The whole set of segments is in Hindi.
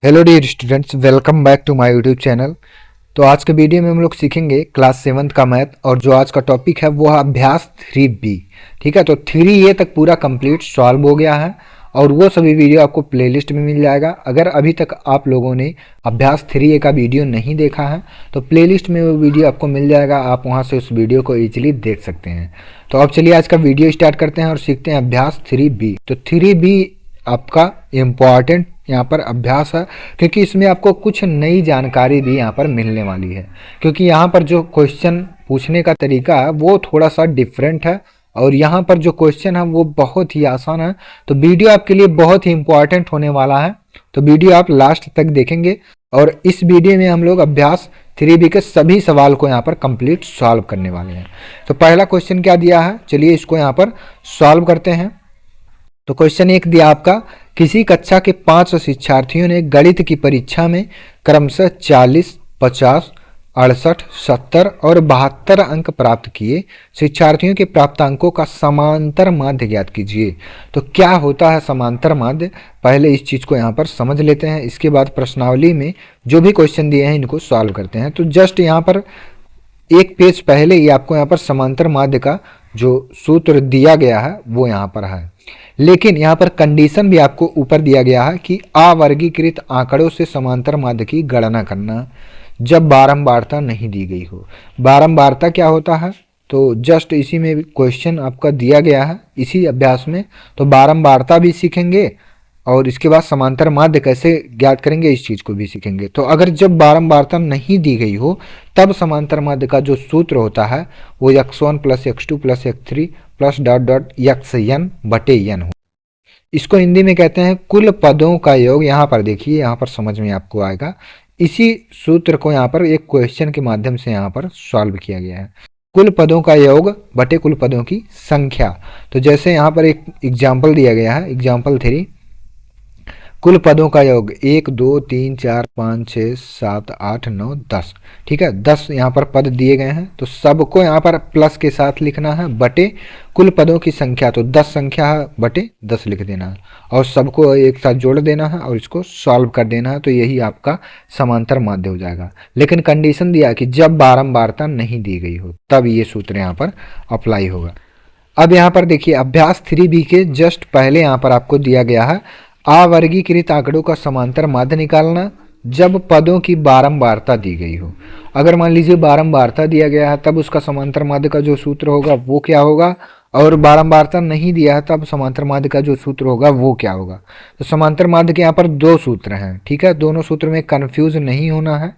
Hello dear students, welcome back to my YouTube channel. तो आज के वीडियो में हम लोग सीखेंगे क्लास 7th का मैथ, और जो आज का टॉपिक है वो है अभ्यास 3B। ठीक है, तो 3A तक पूरा कंप्लीट सॉल्व हो गया है और वो सभी वीडियो आपको प्लेलिस्ट में मिल जाएगा। अगर अभी तक आप लोगों ने अभ्यास 3A का वीडियो नहीं देखा है तो प्लेलिस्ट में वो वीडियो आपको मिल जाएगा, आप वहाँ से उस वीडियो को ईजिली देख सकते हैं। तो अब चलिए आज का वीडियो स्टार्ट करते हैं और सीखते हैं अभ्यास 3B। तो 3B आपका इम्पॉर्टेंट यहाँ पर अभ्यास है, क्योंकि इसमें आपको कुछ नई जानकारी भी यहाँ पर मिलने वाली है। क्योंकि यहाँ पर जो क्वेश्चन पूछने का तरीका है वो थोड़ा सा डिफरेंट है और यहाँ पर जो क्वेश्चन है वो बहुत ही आसान है। तो वीडियो आपके लिए बहुत ही इम्पोर्टेंट होने वाला है, तो वीडियो आप लास्ट तक देखेंगे। और इस वीडियो में हम लोग अभ्यास 3B के सभी सवाल को यहाँ पर कंप्लीट सॉल्व करने वाले हैं। तो पहला क्वेश्चन क्या दिया है, चलिए इसको यहाँ पर सॉल्व करते हैं। तो क्वेश्चन 1 दिया आपका, किसी कक्षा के 5 शिक्षार्थियों ने गणित की परीक्षा में क्रमशः 40, 50, 68, 70 और 72 अंक प्राप्त किए। शिक्षार्थियों के प्राप्त अंकों का समांतर माध्य ज्ञात कीजिए। तो क्या होता है समांतर माध्य, पहले इस चीज़ को यहाँ पर समझ लेते हैं, इसके बाद प्रश्नावली में जो भी क्वेश्चन दिए हैं इनको सॉल्व करते हैं। तो जस्ट यहाँ पर एक पेज पहले ही आपको यहाँ पर समांतर माध्य का जो सूत्र दिया गया है वो यहाँ पर है, लेकिन यहाँ पर कंडीशन भी आपको ऊपर दिया गया है कि अवर्गीकृत आंकड़ों से समांतर माध्य की गणना करना जब बारंबारता नहीं दी गई हो। बारंबारता क्या होता है, तो जस्ट इसी में क्वेश्चन आपका दिया गया है इसी अभ्यास में। तो बारंबारता भी सीखेंगे और इसके बाद समांतर माध्य कैसे ज्ञात करेंगे इस चीज़ को भी सीखेंगे। तो अगर जब बारंबारता नहीं दी गई हो तब समांतर माध्य का जो सूत्र होता है वो x1 + x2 + x3 plus dot dot xn बटे n हो। इसको हिंदी में कहते हैं कुल पदों का योग। यहाँ पर देखिए, यहाँ पर समझ में आपको आएगा। इसी सूत्र को यहाँ पर एक क्वेश्चन के माध्यम से यहाँ पर सॉल्व किया गया है, कुल पदों का योग बटे कुल पदों की संख्या। तो जैसे यहाँ पर एक एग्जाम्पल दिया गया है, एग्जाम्पल 3, कुल पदों का योग 1, 2, 3, 4, 5, 6, 7, 8, 9, 10। ठीक है, 10 यहाँ पर पद दिए गए हैं तो सबको यहाँ पर प्लस के साथ लिखना है बटे कुल पदों की संख्या। तो 10 संख्या है बटे 10 लिख देना है और सबको एक साथ जोड़ देना है और इसको सॉल्व कर देना है। तो यही आपका समांतर माध्य हो जाएगा। लेकिन कंडीशन दिया कि जब बारंबारता नहीं दी गई हो तब ये सूत्र यहाँ पर अप्लाई होगा। अब यहाँ पर देखिए अभ्यास 3B के जस्ट पहले यहाँ पर आपको दिया गया है अवर्गीकृत आंकड़ों का समांतर माध्य निकालना जब पदों की बारंबारता दी गई हो। अगर मान लीजिए बारंबारता दिया गया है तब उसका समांतर माध्य का जो सूत्र होगा वो क्या होगा, और बारंबारता नहीं दिया है तब समांतर माध्य का जो सूत्र होगा वो क्या होगा। तो समांतर माध्य के यहाँ पर 2 सूत्र हैं। ठीक है, दोनों सूत्र में कंफ्यूज नहीं होना है,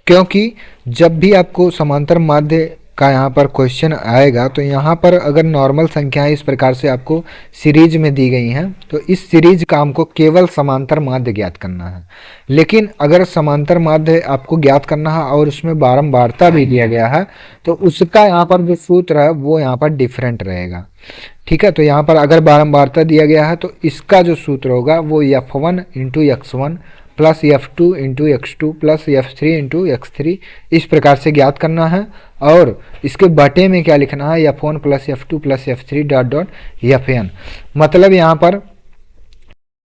क्योंकि जब भी आपको समांतर माध्य का यहाँ पर क्वेश्चन आएगा तो यहाँ पर अगर नॉर्मल संख्याएं इस प्रकार से आपको सीरीज में दी गई हैं तो इस सीरीज का हमको केवल समांतर माध्य ज्ञात करना है। लेकिन अगर समांतर माध्य आपको ज्ञात करना है और उसमें बारंबारता भी दिया गया है तो उसका यहाँ पर जो सूत्र है वो यहाँ पर डिफरेंट रहेगा। ठीक है, तो यहाँ पर अगर बारंबारता दिया गया है तो इसका जो सूत्र होगा वो f1 × x1 plus f2 × x2 plus f3 × x3 इस प्रकार से ज्ञात करना है। और इसके बटे में क्या लिखना है, f1 + f2 + f3 dot dot fn। मतलब यहाँ पर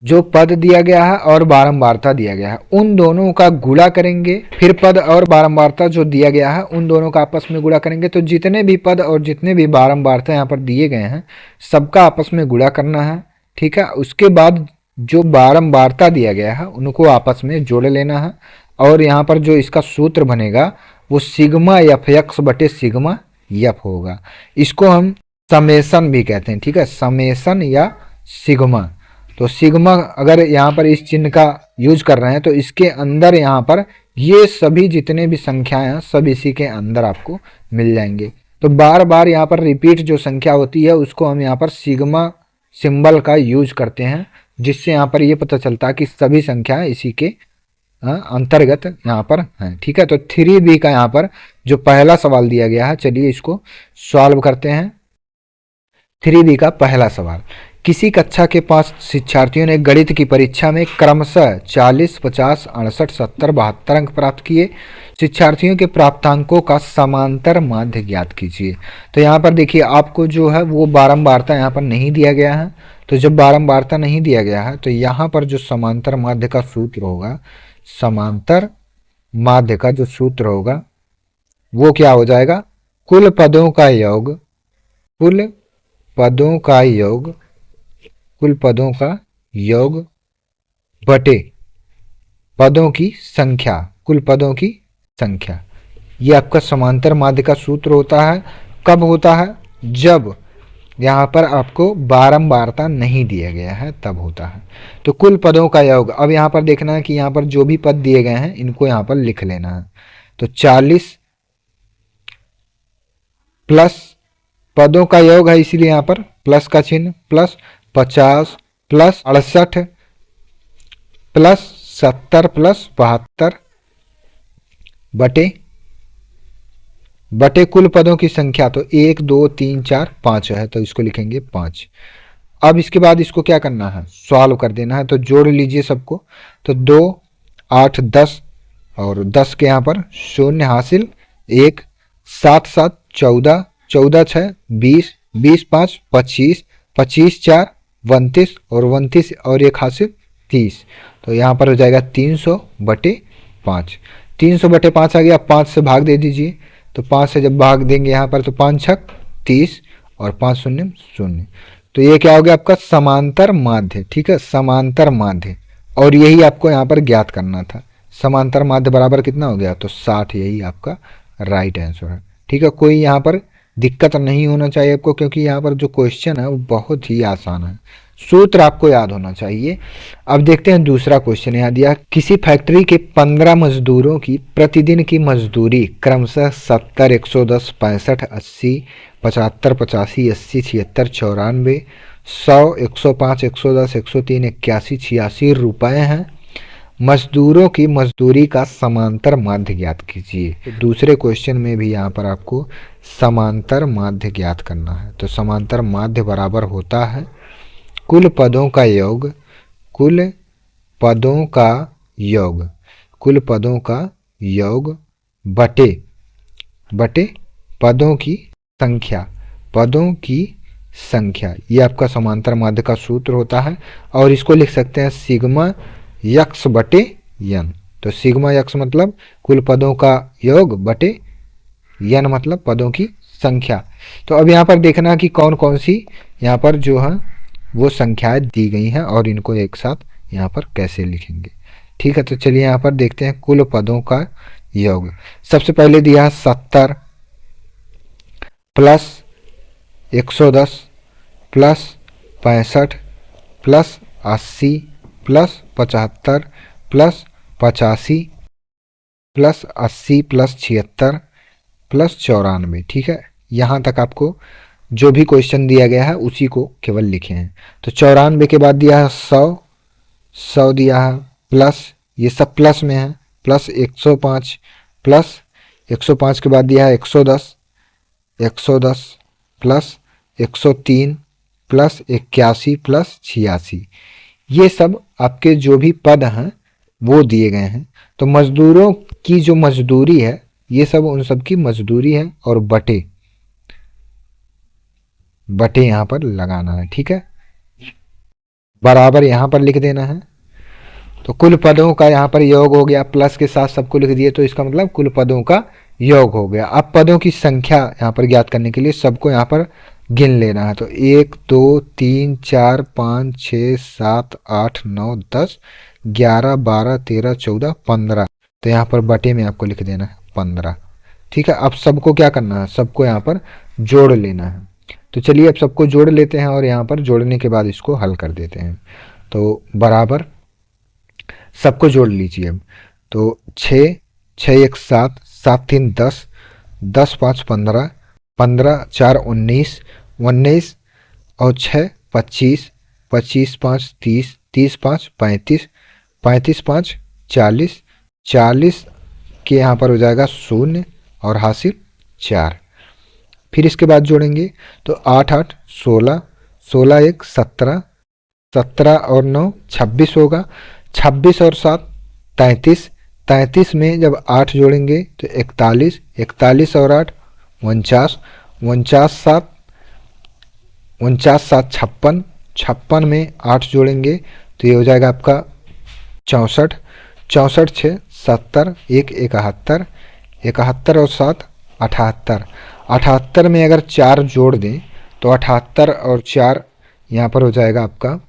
जो पद दिया गया है और बारंबारता दिया गया है उन दोनों का गुणा करेंगे, फिर पद और बारंबारता जो दिया गया है उन दोनों का आपस में गुणा करेंगे। तो जितने भी पद और जितने भी बारंबारता यहाँ पर दिए गए हैं सबका आपस में गुणा करना है। ठीक है, उसके बाद जो बारंबारता दिया गया है उनको आपस में जोड़ लेना है और यहाँ पर जो इसका सूत्र बनेगा वो सिग्मा fx बटे सिग्मा f होगा। इसको हम समेसन भी कहते हैं। ठीक है, समेसन या सिग्मा। तो सिग्मा अगर यहाँ पर इस चिन्ह का यूज कर रहे हैं तो इसके अंदर यहाँ पर ये सभी जितने भी संख्याएं हैं सब इसी के अंदर आपको मिल जाएंगे। तो बार बार यहाँ पर रिपीट जो संख्या होती है उसको हम यहाँ पर सिग्मा सिंबल का यूज करते हैं, जिससे यहाँ पर ये पता चलता है कि सभी संख्याएं इसी के अंतर्गत यहाँ पर हैं। ठीक है, तो 3B का यहाँ पर जो पहला सवाल दिया गया है, चलिए इसको सॉल्व करते हैं। 3B का पहला सवाल, किसी कक्षा के 5 शिक्षार्थियों ने गणित की परीक्षा में क्रमशः 40, 50, 68, 70, 72 अंक प्राप्त किए। शिक्षार्थियों के प्राप्तांकों का समांतर माध्य ज्ञात कीजिए। तो यहाँ पर देखिए आपको जो है वो बारंबारता यहाँ पर नहीं दिया गया है। तो जब बारंबारता नहीं दिया गया है तो यहाँ पर जो समांतर माध्य का सूत्र होगा, समांतर माध्य का जो सूत्र होगा वो क्या हो जाएगा, कुल पदों का योग, कुल पदों का योग, कुल पदों का योग बटे पदों की संख्या, कुल पदों की संख्या। ये आपका समांतर माध्य का सूत्र होता है। कब होता है, जब यहाँ पर आपको बारंबारता नहीं दिया गया है तब होता है। तो कुल पदों का योग, अब यहाँ पर देखना है कि यहाँ पर जो भी पद दिए गए हैं इनको यहाँ पर लिख लेना है। तो 40 प्लस पदों का योग है इसीलिए यहाँ पर प्लस का चिन्ह, प्लस 50 प्लस 68 प्लस 70 प्लस 72 बटे कुल पदों की संख्या। तो 1 2 3 4 5 है तो इसको लिखेंगे 5। अब इसके बाद इसको क्या करना है, सॉल्व कर देना है। तो जोड़ लीजिए सबको। तो 2 8 10 और 10 के यहाँ पर शून्य हासिल, 1 7 7 14 14 6 20 20 5 25 25 4 29 और 29 और 1 हासिल 30। तो यहाँ पर हो जाएगा 300 बटे 5। 300 बटे 5 आ गया। 5 से भाग दे दीजिए। तो 5 से जब भाग देंगे यहाँ पर तो 5 छक 30 और 5 शून्य शून्य। तो ये क्या हो गया आपका समांतर माध्य। ठीक है, समांतर माध्य। और यही आपको यहाँ पर ज्ञात करना था। समांतर माध्य बराबर कितना हो गया, तो 60। यही आपका राइट आंसर है। ठीक है, कोई यहाँ पर दिक्कत नहीं होना चाहिए आपको, क्योंकि यहाँ पर जो क्वेश्चन है वो बहुत ही आसान है। सूत्र आपको याद होना चाहिए। अब देखते हैं दूसरा क्वेश्चन यहाँ दिया, किसी फैक्ट्री के 15 मजदूरों की प्रतिदिन की मजदूरी क्रमशः 70, 110, 65, 80, 75, 85, 80, 76, 94, 100, 105, 110, 103, 81, 86 रुपए हैं। मजदूरों की मजदूरी का समांतर माध्य ज्ञात कीजिए। तो दूसरे क्वेश्चन में भी यहाँ पर आपको समांतर माध्य ज्ञात करना है। तो समांतर माध्य बराबर होता है कुल पदों का योग, कुल पदों का योग, कुल पदों का योग बटे पदों की संख्या, पदों की संख्या। ये आपका समांतर माध्य का सूत्र होता है। और इसको लिख सकते हैं सिग्मा यक्स बटे यन। तो सिग्मा यक्स मतलब कुल पदों का योग बटे यन मतलब पदों की संख्या। तो अब यहाँ पर देखना कि कौन कौन सी यहाँ पर जो है वो संख्याएं दी गई हैं और इनको एक साथ यहाँ पर कैसे लिखेंगे। ठीक है, तो चलिए यहाँ पर देखते हैं कुल पदों का योग। सबसे पहले दिया है 70 plus 110 plus 65 plus 80 plus 75 plus 85 plus 80 plus 76 plus 94। ठीक है, यहाँ तक आपको जो भी क्वेश्चन दिया गया है उसी को केवल लिखे हैं। तो 94 के बाद दिया है 100 दिया है, प्लस ये सब प्लस में है, प्लस 105 प्लस 105 के बाद दिया है 110 प्लस 103 प्लस 81 प्लस 86। ये सब आपके जो भी पद हैं वो दिए गए हैं। तो मजदूरों की जो मजदूरी है ये सब उन सब की मजदूरी है और बटे यहाँ पर लगाना है। ठीक है, बराबर यहाँ पर लिख देना है। तो कुल पदों का यहाँ पर योग हो गया, प्लस के साथ सबको लिख दिए तो इसका मतलब कुल पदों का योग हो गया। अब पदों की संख्या यहाँ पर ज्ञात करने के लिए सबको यहाँ पर गिन लेना है। तो 1 2 3 4 5 6 7 8 9 10 11 12 13 14 15। तो यहाँ पर बटे में आपको लिख देना है 15। ठीक है, अब सबको क्या करना है, सबको यहाँ पर जोड़ लेना है। तो चलिए अब सबको जोड़ लेते हैं और यहाँ पर जोड़ने के बाद इसको हल कर देते हैं। तो बराबर सबको जोड़ लीजिए अब। तो 6 6 1 7 7 3 10 10 5 15 15 4 19 19 और 6 25 25 5 30 30 5 35 35 5 40 40 के यहाँ पर हो जाएगा 0 और हासिल 4। फिर इसके बाद जोड़ेंगे तो 8 8 16 16 एक 17, 17 और 9 26 होगा, 26 और 7 33, 33 में जब 8 जोड़ेंगे तो 41, 41 और 8 49, 49 7 49 7 56, 56 में 8 जोड़ेंगे तो ये हो जाएगा आपका 64, 64 6 70, 1 71, 71 और 7 78, 78 में अगर 4 जोड़ दें तो 78 और 4 यहाँ पर हो जाएगा आपका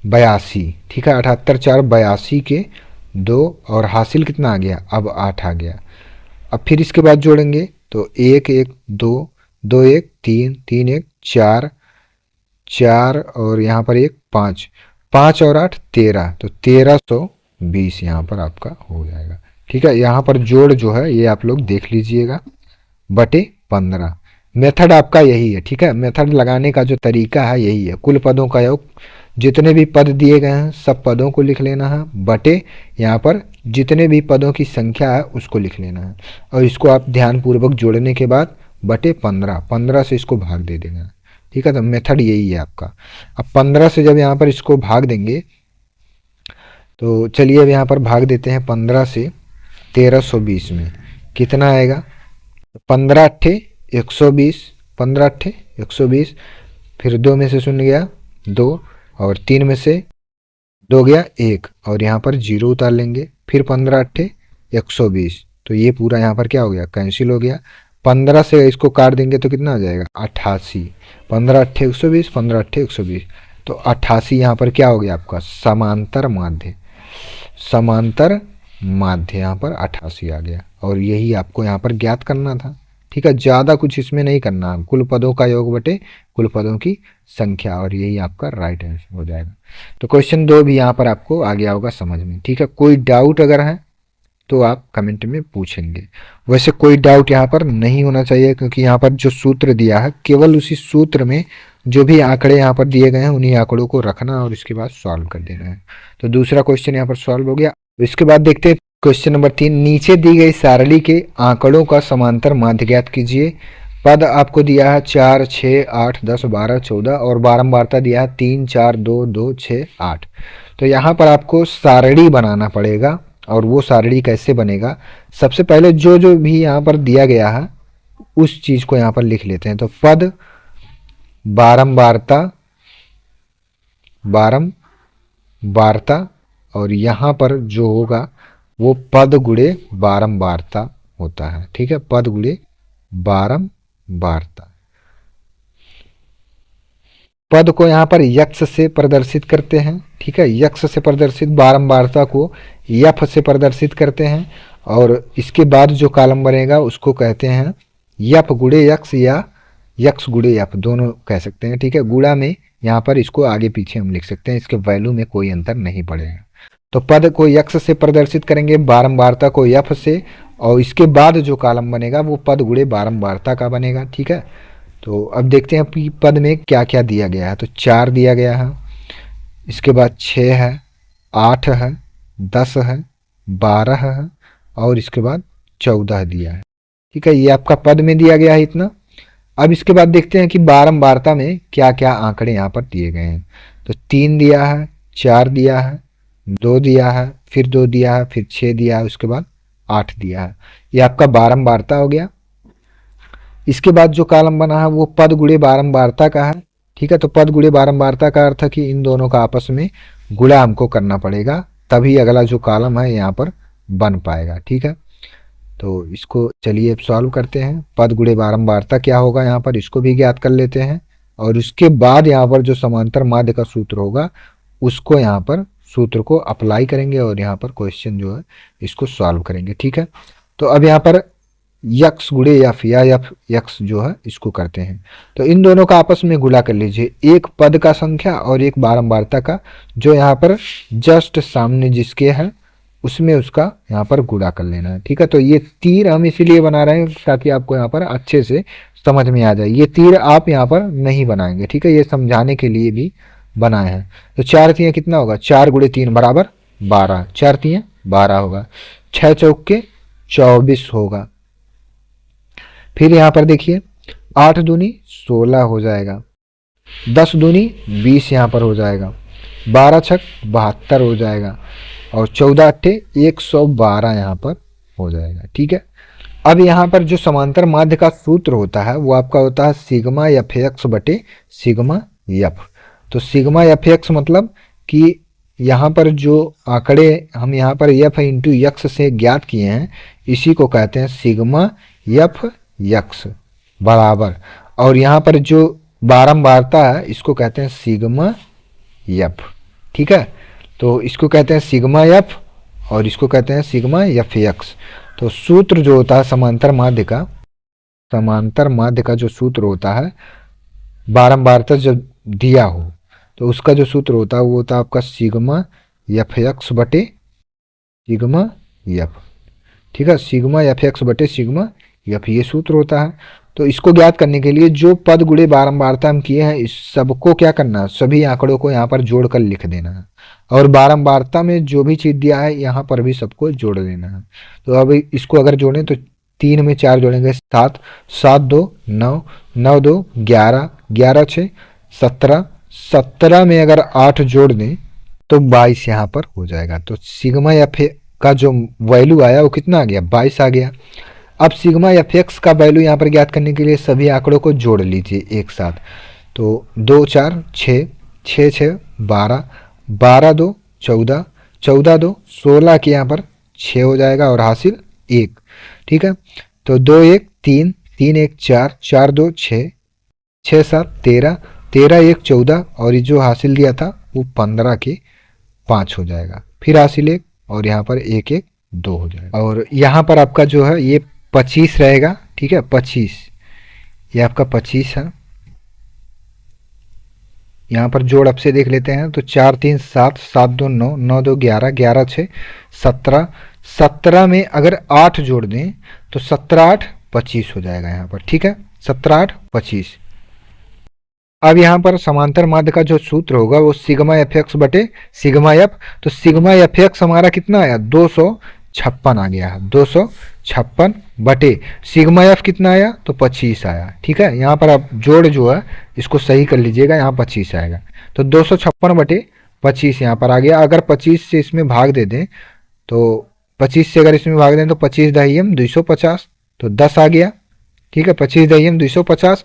82। ठीक है, 78 4 82 के 2 और हासिल कितना आ गया, अब 8 आ गया। अब फिर इसके बाद जोड़ेंगे तो 1 1 2, 2 1 3, 3 1 4, 4 और यहाँ पर 1 5, 5 और 8 13, तो 1320 यहाँ पर आपका हो जाएगा। ठीक है, यहाँ पर जोड़ जो है ये आप लोग देख लीजिएगा, बटे 15। मेथड आपका यही है। ठीक है, मेथड लगाने का जो तरीका है यही है, कुल पदों का योग, जितने भी पद दिए गए हैं सब पदों को लिख लेना है, बटे यहाँ पर जितने भी पदों की संख्या है उसको लिख लेना है, और इसको आप ध्यानपूर्वक जोड़ने के बाद बटे 15, 15 से इसको भाग दे देना। ठीक है, तो मेथड यही है आपका। अब 15 से जब यहाँ पर इसको भाग देंगे तो चलिए अब यहाँ पर भाग देते हैं 15 से 1320 में, कितना आएगा, 15 अट्ठे 120, 15 अट्ठे 120, फिर 2 में से शून्य गया 2, और 3 में से 2 गया 1, और यहाँ पर 0 उतार लेंगे, फिर 15 अट्ठे 120, तो ये पूरा यहाँ पर क्या हो गया, कैंसिल हो गया। 15 से इसको काट देंगे तो कितना आ जाएगा 88, 15 अट्ठे 120, 15 अट्ठे 120, तो 88 यहाँ पर क्या हो गया आपका समांतर माध्य, समांतर माध्य यहाँ पर 88 आ गया, और यही आपको यहाँ पर ज्ञात करना था। ठीक है, ज़्यादा कुछ इसमें नहीं करना, कुल पदों का योग बटे कुल पदों की संख्या, और यही आपका राइट आंसर हो जाएगा। तो क्वेश्चन 2 भी यहाँ पर आपको आ गया होगा समझ में। ठीक है, कोई डाउट अगर है तो आप कमेंट में पूछेंगे, वैसे कोई डाउट यहाँ पर नहीं होना चाहिए, क्योंकि यहाँ पर जो सूत्र दिया है केवल उसी सूत्र में जो भी आंकड़े यहाँ पर दिए गए हैं उन्हीं आंकड़ों को रखना और इसके बाद सॉल्व कर देना है। तो दूसरा क्वेश्चन यहाँ पर सॉल्व हो गया। इसके बाद देखते हैं क्वेश्चन नंबर 3, नीचे दी गई सारणी के आंकड़ों का समांतर माध्य ज्ञात कीजिए। पद आपको दिया है 4 6 8 10 12 14 और बारंबारता दिया है 3 4 2 2 6 8। तो यहाँ पर आपको सारणी बनाना पड़ेगा, और वो सारणी कैसे बनेगा, सबसे पहले जो जो भी यहाँ पर दिया गया है उस चीज को यहाँ पर लिख लेते हैं। तो पद बारंबारता, बारंबारता, और यहाँ पर जो होगा वो पद गुणे बारंबारता होता है। ठीक है, पद गुणे बारंबारता। पद को यहाँ पर यक्ष से प्रदर्शित करते हैं। ठीक है, यक्ष से प्रदर्शित, बारंबारता को यफ से प्रदर्शित करते हैं, और इसके बाद जो कॉलम बनेगा उसको कहते हैं यफ गुणे यक्ष या यक्ष गुणे यफ, दोनों कह सकते हैं। ठीक है, गुणा में यहाँ पर इसको आगे पीछे हम लिख सकते हैं, इसके वैल्यू में कोई अंतर नहीं पड़ेगा। तो पद को यक्ष से प्रदर्शित करेंगे, बारंबारता को यफ से, और इसके बाद जो कॉलम बनेगा वो पद गुणे बारंबारता का बनेगा। ठीक है, तो अब देखते हैं कि पद में क्या क्या दिया गया है। तो 4 दिया गया है, इसके बाद 6 है, 8 है, 10 है, 12 है, और इसके बाद 14 दिया है। ठीक है, ये आपका पद में दिया गया है इतना। अब इसके बाद देखते हैं कि बारंबारता में क्या क्या आंकड़े यहाँ पर दिए गए हैं। तो 3 दिया है, 4 दिया है, 2 दिया है, फिर 2 दिया है, फिर 6 दिया है, उसके बाद 8 दिया है। ये आपका बारंबारता हो गया। इसके बाद जो कॉलम बना है वो पद गुणे बारंबारता का है। ठीक है, तो पद गुणे बारंबारता का अर्थ है कि इन दोनों का आपस में गुणा हमको करना पड़ेगा, तभी अगला जो कॉलम है यहाँ पर बन पाएगा। ठीक है, तो इसको चलिए अब सॉल्व करते हैं। पद गुणे बारंबारता क्या होगा यहाँ पर, इसको भी ज्ञात कर लेते हैं, और उसके बाद यहाँ पर जो समांतर माध्य का सूत्र होगा उसको यहाँ पर सूत्र को अप्लाई करेंगे, और यहाँ पर क्वेश्चन जो है इसको सॉल्व करेंगे। ठीक है, तो अब यहाँ पर यक्स गुणे यफ या यफ यक्स जो है इसको करते हैं। तो इन दोनों का आपस में गुणा कर लीजिए, एक पद का संख्या और एक बारंबारता का, जो यहाँ पर जस्ट सामने जिसके है उसमें उसका यहाँ पर गुणा कर लेना है। ठीक है, तो ये तीर हम इसीलिए बना रहे हैं ताकि आपको यहाँ पर अच्छे से समझ में आ जाए। ये तीर आप यहाँ पर नहीं बनाएंगे। ठीक है, ये समझाने के लिए भी बनाए हैं। तो 4 तियां कितना होगा, 4 गुणे 3 बराबर 12, 4 तियां 12 होगा, 6 चौके 24 होगा। फिर यहाँ पर देखिए 8 दूनी 16 हो जाएगा, 10 दूनी 20 यहाँ पर हो जाएगा, 12 छक 72 हो जाएगा, और 14 अट्ठे 112 यहाँ पर हो जाएगा। ठीक है, अब यहाँ पर जो समांतर माध्य का सूत्र होता है वो आपका होता है सिग्मा एफ एक्स बटे सिग्मा एफ। तो सिग्मा एफ एक्स मतलब कि यहाँ पर जो आंकड़े हम यहाँ पर एफ इंटू यक्स से ज्ञात किए हैं इसी को कहते हैं सिग्मा एफ यक्स बराबर, और यहाँ पर जो बारंबारता है इसको कहते हैं सिग्मा एफ। ठीक है, तो इसको कहते हैं सिग्मा एफ और इसको कहते हैं सिग्मा एफ एक्स। तो सूत्र जो होता है समांतर माध्य का जो सूत्र होता है बारंबारता जब दिया हो तो उसका जो सूत्र होता है वो होता है आपका सिग्मा एफ एक्स बटे सिग्मा एफ। ठीक है, सिग्मा एफ एक्स बटे सिग्मा एफ ये सूत्र होता है। तो इसको ज्ञात करने के लिए जो पद गुणे बारंबारता हम किए हैं इस सबको क्या करना है, सभी आंकड़ों को यहाँ पर जोड़कर लिख देना है, और बारंबारता में जो भी चीज़ दिया है यहाँ पर भी सबको जोड़ देना है। तो अब इसको अगर जोड़ें तो 3 में 4 जोड़ेंगे 7, 7 2 9, 9 2 11, 11 6 17, 17 में अगर 8 जोड़ दें तो 22 यहाँ पर हो जाएगा। तो सिग्मा एफ का जो वैल्यू आया वो कितना आ गया, 22 आ गया। अब सिग्मा एफ एक्स का वैल्यू यहाँ पर ज्ञात करने के लिए सभी आंकड़ों को जोड़ लीजिए एक साथ। तो 2 4 6, 6 6 12, 12 2 14, 14 2 16 के यहाँ पर 6 हो जाएगा और हासिल 1। ठीक है, तो 2 1 3, 3 1 4, 4 2 6, 6 7 13, 13 1 14, और ये जो हासिल दिया था वो 15 के 5 हो जाएगा, फिर हासिल 1 और यहाँ पर 1 1 2 हो जाएगा, और यहाँ पर आपका जो है ये 25 रहेगा। ठीक है, 25 ये आपका 25 है। यहाँ पर जोड़ अब से देख लेते हैं तो 4 3 7, 7 2 9, 9 2 11, 11 6 17, 17 में अगर 8 जोड़ दें तो 17 8 25 हो जाएगा यहाँ पर। ठीक है, 17 8 25। अब यहाँ पर समांतर माध्य का जो सूत्र होगा वो सिग्मा एफ एक्स बटे सिग्मा एफ। तो सिग्मा एफ एक्स हमारा कितना आया, 256 आ गया है, 256 बटे सिग्मा एफ कितना आया तो 25 आया। ठीक है, यहाँ पर आप जोड़ जो है इसको सही कर लीजिएगा, यहाँ 25 आएगा। तो 256 बटे 25 यहाँ पर आ गया। अगर 25 से इसमें भाग दे दें तो 25 से अगर इसमें भाग दें तो 25 दहियम 250, तो 10 आ गया। ठीक है, 25 दहियम 250,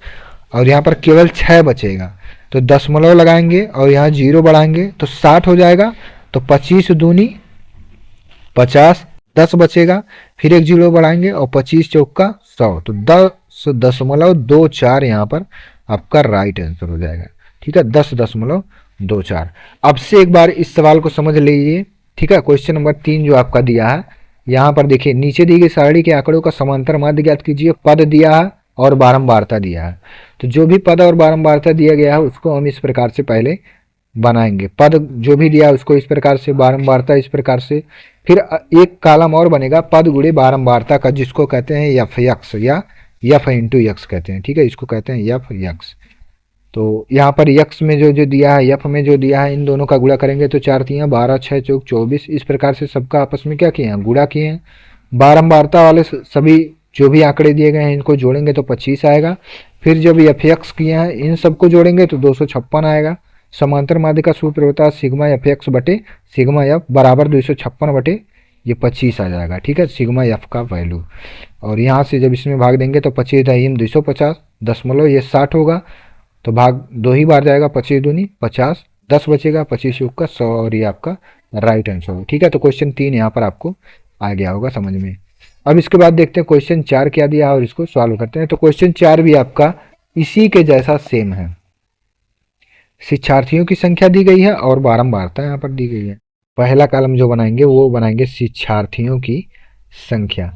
और यहाँ पर केवल 6 बचेगा तो दशमलव लगाएंगे और यहाँ 0 बढ़ाएंगे तो 60 हो जाएगा। तो 25 दूनी 50, 10 बचेगा, फिर एक 0 बढ़ाएंगे और 25 चौका 100, तो 10.24 यहाँ पर आपका राइट आंसर हो जाएगा। ठीक है, 10.24। अब से एक बार इस सवाल को समझ लीजिए। ठीक है, क्वेश्चन नंबर 3 जो आपका दिया है यहाँ पर देखिए, नीचे दी गई सारणी के आंकड़ों का समांतर माध्य ज्ञात कीजिए। पद दिया है और बारंबारता दिया है, तो जो भी पद और बारंबारता दिया गया है उसको हम इस प्रकार से पहले बनाएंगे। पद जो भी दिया है उसको इस प्रकार से, बारंबारता इस प्रकार से, फिर एक कॉलम और बनेगा पद गुणे बारंबारता का जिसको कहते हैं एफ एक्स या एफ इंटू एक्स कहते हैं। ठीक है, इसको कहते हैं एफ एक्स। तो यहाँ पर यक्स में जो दिया है, एफ में जो दिया है, इन दोनों का गुणा करेंगे तो 4 3 12, 6 चौक 24, इस प्रकार से सबका आपस में क्या किए हैं, गुणा किए हैं। बारंबारता वाले सभी जो भी आंकड़े दिए गए हैं इनको जोड़ेंगे तो 25 आएगा। फिर जब एफ एक्स किए हैं इन सबको जोड़ेंगे तो 256 आएगा। समांतर माध्य का सूत्र होता है सिग्मा एफ एक्स बटे सिग्मा एफ बराबर 256 बटे ये 25 आ जाएगा। ठीक है, सिग्मा एफ का वैल्यू, और यहाँ से जब इसमें भाग देंगे तो 25 दहियम 250, दशमलव ये 60 होगा, तो भाग 2 ही बार जाएगा, 25 दूनी 50, 10 बचेगा, 25 योग का 100, और ये आपका राइट आंसर होगा। ठीक है, तो क्वेश्चन 3 यहाँ पर आपको आ गया होगा समझ में। अब इसके बाद देखते हैं क्वेश्चन 4 क्या दिया है और इसको सॉल्व करते हैं। तो क्वेश्चन 4 भी आपका इसी के जैसा सेम है। शिक्षार्थियों की संख्या दी गई है और बारंबारता यहाँ पर दी गई है। पहला कॉलम जो बनाएंगे वो बनाएंगे शिक्षार्थियों की संख्या,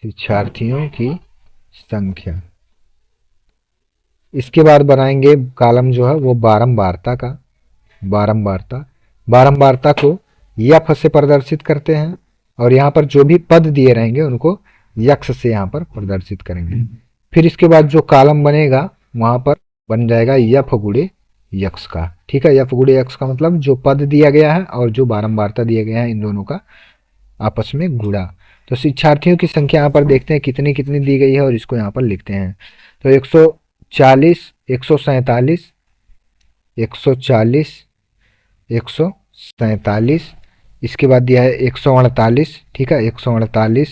शिक्षार्थियों की संख्या। इसके बाद बनाएंगे कॉलम जो है वो बारंबारता का, बारंबारता को यफ से प्रदर्शित करते हैं, और यहाँ पर जो भी पद दिए रहेंगे उनको यक्स से यहाँ पर प्रदर्शित करेंगे। फिर इसके बाद जो कॉलम बनेगा वहाँ पर बन जाएगा यफ गुणे यक्स का। ठीक है, यफ गुणे यक्स का मतलब जो पद दिया गया है और जो बारंबारता दिया गया है इन दोनों का आपस में गुणा। तो शिक्षार्थियों की संख्या यहाँ पर देखते हैं कितनी कितनी दी गई है और इसको यहाँ पर लिखते हैं। तो 40, 147, 140, 147, इसके बाद दिया है 148, ठीक है 148,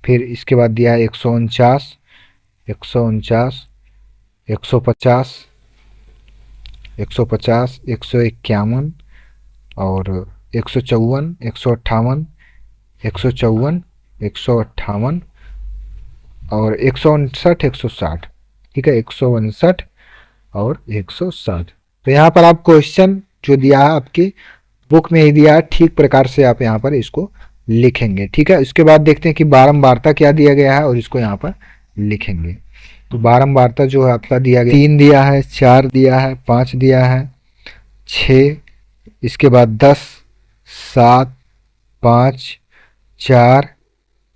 फिर इसके बाद दिया है 149, 149, 150, 150, 151 और 154, 158, 154, 158 और 159, 160, ठीक है 159 और 160। तो यहाँ पर आप क्वेश्चन जो दिया है आपकी बुक में ही दिया है, ठीक प्रकार से आप यहाँ पर इसको लिखेंगे, ठीक है। इसके बाद देखते हैं कि बारंबारता क्या दिया गया है और इसको यहाँ पर लिखेंगे। तो बारंबारता जो है आपका दिया गया 3 दिया है, 4 दिया है, 5 दिया है, 6, इसके बाद 10, 7, 5, 4,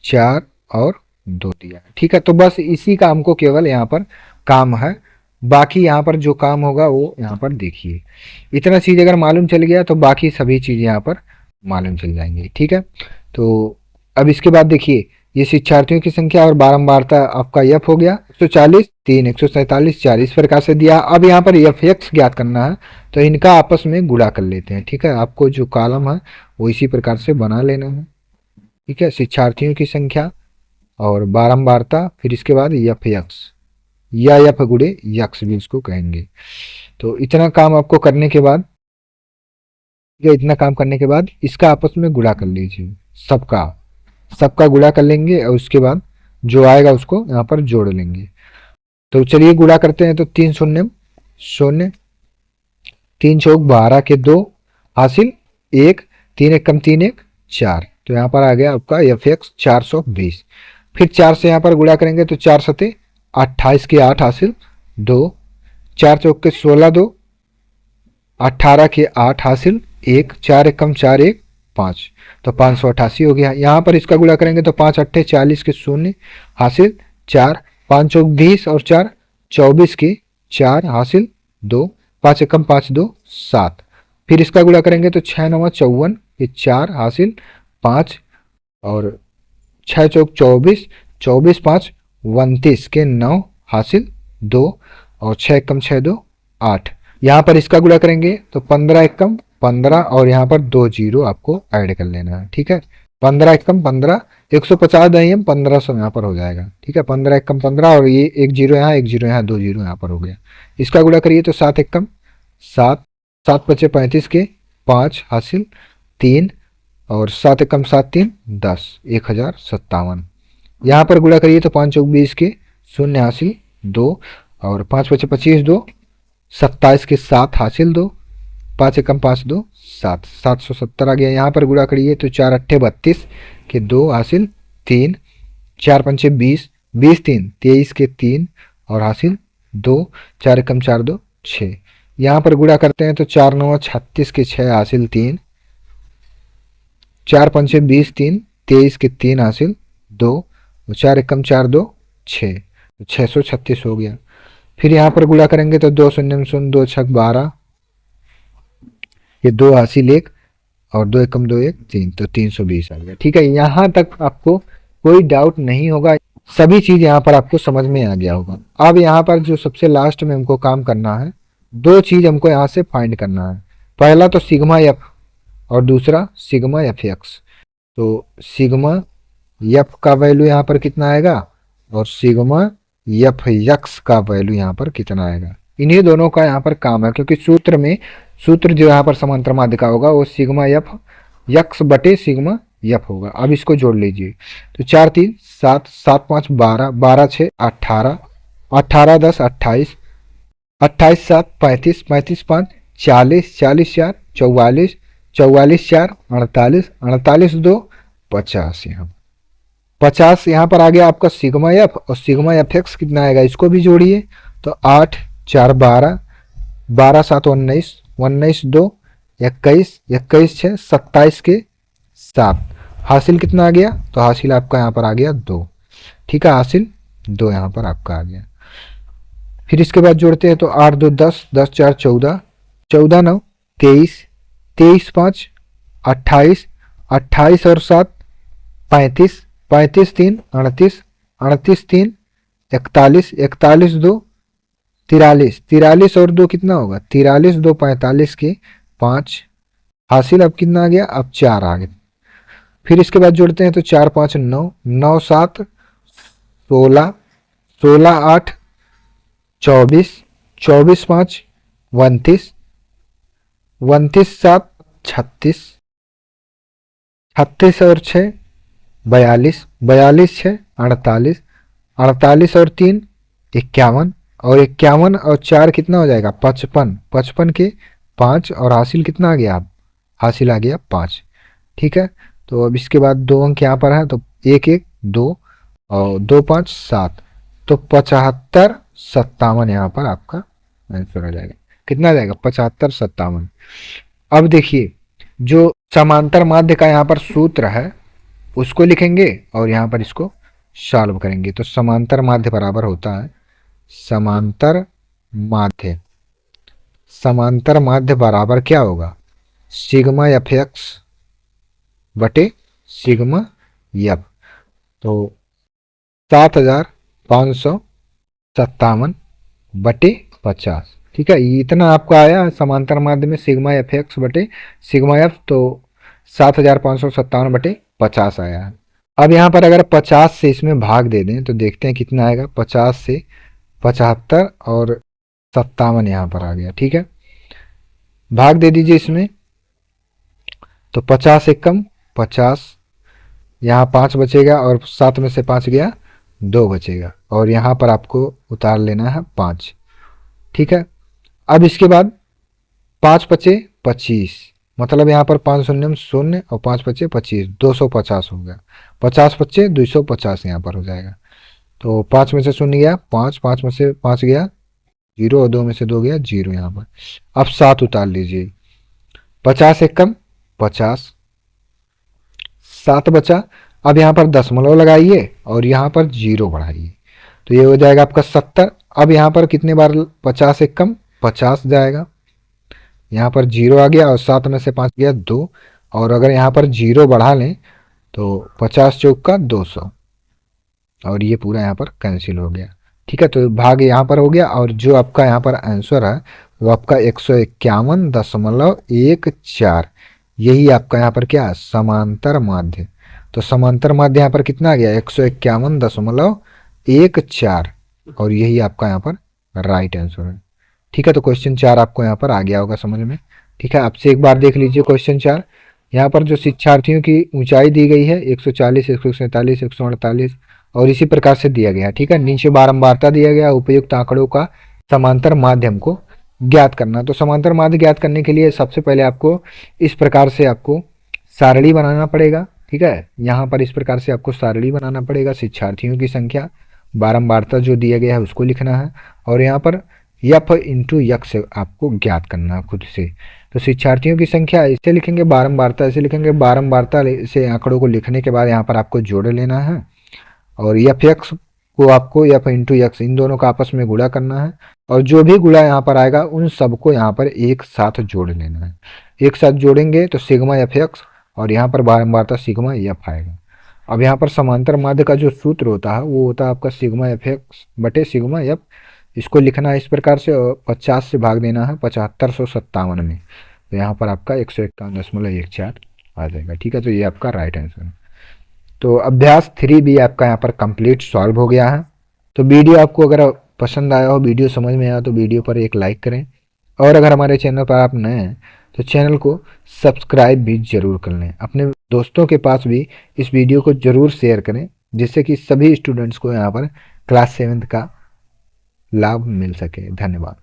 4 और 2 दिया है, ठीक है। तो बस इसी काम को केवल यहाँ पर काम है, बाकी यहाँ पर जो काम होगा वो यहाँ पर देखिए। इतना चीज़ अगर मालूम चल गया तो बाकी सभी चीज़ यहाँ पर मालूम चल जाएंगी, ठीक है। तो अब इसके बाद देखिए ये शिक्षार्थियों की संख्या और बारंबारता आपका एफ हो गया 140, 3, 147, 4 इस प्रकार से दिया। अब यहाँ पर एफ एक्स ज्ञात करना है तो इनका आपस में गुणा कर लेते हैं, ठीक है। आपको जो कॉलम है वो इसी प्रकार से बना लेना है, ठीक है। शिक्षार्थियों की संख्या और बारंबारता, फिर इसके बाद एफ एक्स या एफ गुणे यक्स भी इसको कहेंगे। तो इतना काम आपको करने के बाद, इतना काम करने के बाद इसका आपस में गुणा कर लीजिए, सबका गुणा कर लेंगे और उसके बाद जो आएगा उसको यहाँ पर जोड़ लेंगे। तो चलिए गुणा करते हैं। तो 3 शून्य शून्य, 3 चौक 12 के 2 हासिल 1, 3 एक कम 3 1 4। तो यहाँ पर आ गया आपका एफ एक्स 420। फिर 4 से यहाँ पर गुणा करेंगे तो 4 सते 28 के 8 हासिल 2, 4 चौक के 16 2, 18 के 8 हासिल 1, 4 एक कम 4 1 5। तो 588 हो गया। यहाँ पर इसका गुणा करेंगे तो 5 अट्ठे 40 के 0 हासिल 4, 5 चौक 20 और 4 24 के 4 हासिल 2, 5 एक कम 5 2 7। फिर इसका गुणा करेंगे तो 6 9 54 के 4 हासिल 5 और 6 चौक 24, 24 5 29 के 9 हासिल 2 और 6 एक कम 6 2 8। यहाँ पर इसका गुणा करेंगे तो 15 एक कम 15 और यहाँ पर 2 जीरो आपको ऐड कर लेना है, ठीक है। 15 एक कम 15, 150 दही 1500 यहाँ पर हो जाएगा, ठीक है। 15 एक कम 15 और ये 1 जीरो यहाँ 1 जीरो यहाँ 2 जीरो यहाँ पर हो गया। इसका गुणा करिए तो 7 एक कम 7, 7 पचे 35 के 5 हासिल 3 और 7 एक कम 7 3 10, 1057। यहाँ पर गुणा करिए तो 5 चौक 20 के 0 हासिल 2 और 5 पचे 25 2, 27 के 7 हासिल 2, 5 एकम 5 2 7, 770 आ गया। यहाँ पर गुणा करिए तो 4 अट्ठे 32 के 2 हासिल 3, 4 पंचे 20, 20 3 23 के 3 और हासिल 2, 4 एकम 4 2 6। यहाँ पर गुणा करते हैं तो 4 9 36 के 6 हासिल 3, 4 पंचे 20 3 23 के 3 हासिल 2, 4 एकम 4 2 6, 636 हो गया। फिर यहाँ पर गुणा करेंगे तो 2 शून्य शून्य 2 छक 12 ये 2 हासिल 1 और 2 एकम 2 1 3, तो 320 आ गया, ठीक है। यहाँ तक आपको कोई डाउट नहीं होगा, सभी चीज यहाँ पर आपको समझ में आ गया होगा। अब यहाँ पर जो सबसे लास्ट में हमको काम करना है, 2 चीज हमको यहाँ से फाइंड करना है। पहला तो सिग्मा एफ और दूसरा सिग्मा एफ एक्स। तो सिग्मा एफ का वैल्यू यहाँ पर कितना आएगा और सिग्मा एफ एक्स का वैल्यू यहाँ पर कितना आएगा, इन्हीं दोनों का यहाँ पर काम है। क्योंकि सूत्र जो यहाँ पर समांतर माध्य का होगा वो सिग्मा एफ एक्स बटे सिग्मा एफ होगा। अब इसको जोड़ लीजिए तो 4 3 7, 7 5 12, 12 6 18, 18 10 28, 28 7 35, 35 5 40, 40 4 44, 44 4 48, 48 2 50। यहाँ 50 यहाँ पर आ गया आपका सिग्मा एफ और सिग्मा एफ एक्स कितना आएगा इसको भी जोड़िए तो 8 4 12, 12 7 19, 19 2 21, 21 6 27 के 7 हासिल कितना आ गया, तो हासिल आपका यहाँ पर आ गया 2, ठीक है। हासिल 2 यहाँ पर आपका आ गया। फिर इसके बाद जोड़ते हैं तो 8 2 10, 10 4 14, 14 9 23, 23 5 28, 28 और 7 35, 35 3 38, 38 3 41, 41 2 43, 43 और 2 कितना होगा, 43 2 45 के 5 हासिल। अब कितना आ गया, अब 4 आ गया। फिर इसके बाद जोड़ते हैं तो 4 5 9, 9 7 16, 16 8 24, 24 5 29, 29 7 36, 36 और 6 42, 42 6 48, 48 और 3 51, और 51 और 4 कितना हो जाएगा 55, 55 के 5 और हासिल कितना आ गया, अब हासिल आ गया 5। ठीक है, तो अब इसके बाद 2 अंक यहाँ पर है तो 1 1 2 और 2 5 7, तो 75 57 यहाँ पर आपका आंसर हो जाएगा। कितना आ जाएगा 75 57। अब देखिए जो समांतर माध्य का यहाँ पर सूत्र है उसको लिखेंगे और यहाँ पर इसको सॉल्व करेंगे। तो समांतर माध्य बराबर होता है समांतर माध्य, समांतर माध्य बराबर क्या होगा, सिग्मा एफ एक्स बटे सिग्मा एफ। तो 7557 बटे 50। ठीक है, इतना आपको आया समांतर माध्य में सिग्मा एफ एक्स बटे सिग्मा एफ, तो 7557 बटे 50 आया है। अब यहाँ पर अगर 50 से इसमें भाग दे दें तो देखते हैं कितना आएगा, 50 से 75 और 57 यहाँ पर आ गया। ठीक है, भाग दे दीजिए इसमें, तो 50 एक कम 50, यहाँ 5 बचेगा और 7 में से 5 गया 2 बचेगा, और यहाँ पर आपको उतार लेना है 5। ठीक है, अब इसके बाद 5 बचे 25, मतलब यहाँ पर 5 शून्य शून्य और 5 बचे 25, 250 हो गया। 50 बच्चे 250 यहाँ पर हो जाएगा। तो 5 में से शून्य गया 5, 5 में से 5 गया 0 और 2 में से 2 गया 0 यहाँ पर। अब 7 उतार लीजिए, 50 एक कम 50, 7 बचा। अब यहाँ पर दशमलव लगाइए और यहाँ पर 0 बढ़ाइए, तो ये हो जाएगा आपका 70। अब यहाँ पर कितने बार 50 एक कम 50 जाएगा, यहाँ पर 0 आ गया और 7 में से 5 गया 2, और अगर यहाँ पर 0 बढ़ा लें तो 50 चौक का 200, और ये पूरा यहाँ पर कैंसिल हो गया। ठीक है, तो भाग यहाँ पर हो गया, और जो आपका यहाँ पर आंसर है वो आपका 151.14, यही आपका यहाँ पर क्या है समांतर माध्य। तो समांतर माध्य यहाँ पर कितना आ गया 151.14, और यही आपका यहाँ पर राइट आंसर है। ठीक है, तो क्वेश्चन 4 आपको यहाँ पर आ गया होगा समझ में। ठीक है, आपसे एक बार देख लीजिए क्वेश्चन 4। यहाँ पर जो शिक्षार्थियों की ऊंचाई दी गई है 140, 147, 148 और इसी प्रकार से दिया गया। ठीक है, नीचे बारंबारता दिया गया, उपयुक्त आंकड़ों का समांतर माध्यम को ज्ञात करना। तो समांतर माध्य ज्ञात करने के लिए सबसे पहले आपको इस प्रकार से आपको सारणी बनाना पड़ेगा। ठीक है, यहाँ पर इस प्रकार से आपको सारणी बनाना पड़ेगा, शिक्षार्थियों की संख्या, बारंबारता जो दिया गया है उसको लिखना है, और यहाँ पर यफ इंटू यक्स आपको ज्ञात करना है खुद से। तो शिक्षार्थियों की संख्या ऐसे लिखेंगे, बारंबारता ऐसे लिखेंगे, बारंबारता से आंकड़ों को लिखने के बाद यहाँ पर आपको जोड़ लेना है, और एफ एक्स को आपको एफ इंटू एक्स इन दोनों का आपस में गुणा करना है, और जो भी गुणा यहाँ पर आएगा उन सबको यहाँ पर एक साथ जोड़ लेना है। एक साथ जोड़ेंगे तो सिग्मा एफ एक्स, और यहाँ पर बारंबारता सिग्मा एफ आएगा। अब यहाँ पर समांतर माध्य का जो सूत्र होता है वो होता है आपका सिग्मा एफ एक्स बटे सिग्मा एफ। इसको लिखना है इस प्रकार से, और 50 से भाग देना है 7557 में, तो यहाँ पर आपका 151.14 आ जाएगा। ठीक है, तो ये आपका राइट आंसर है। तो अभ्यास 3 भी आपका यहाँ पर कंप्लीट सॉल्व हो गया है। तो वीडियो आपको अगर पसंद आया हो, वीडियो समझ में आया तो वीडियो पर एक लाइक करें, और अगर हमारे चैनल पर आप नए हैं तो चैनल को सब्सक्राइब भी जरूर कर लें। अपने दोस्तों के पास भी इस वीडियो को जरूर शेयर करें, जिससे कि सभी स्टूडेंट्स को यहाँ पर क्लास 7th का लाभ मिल सके। धन्यवाद।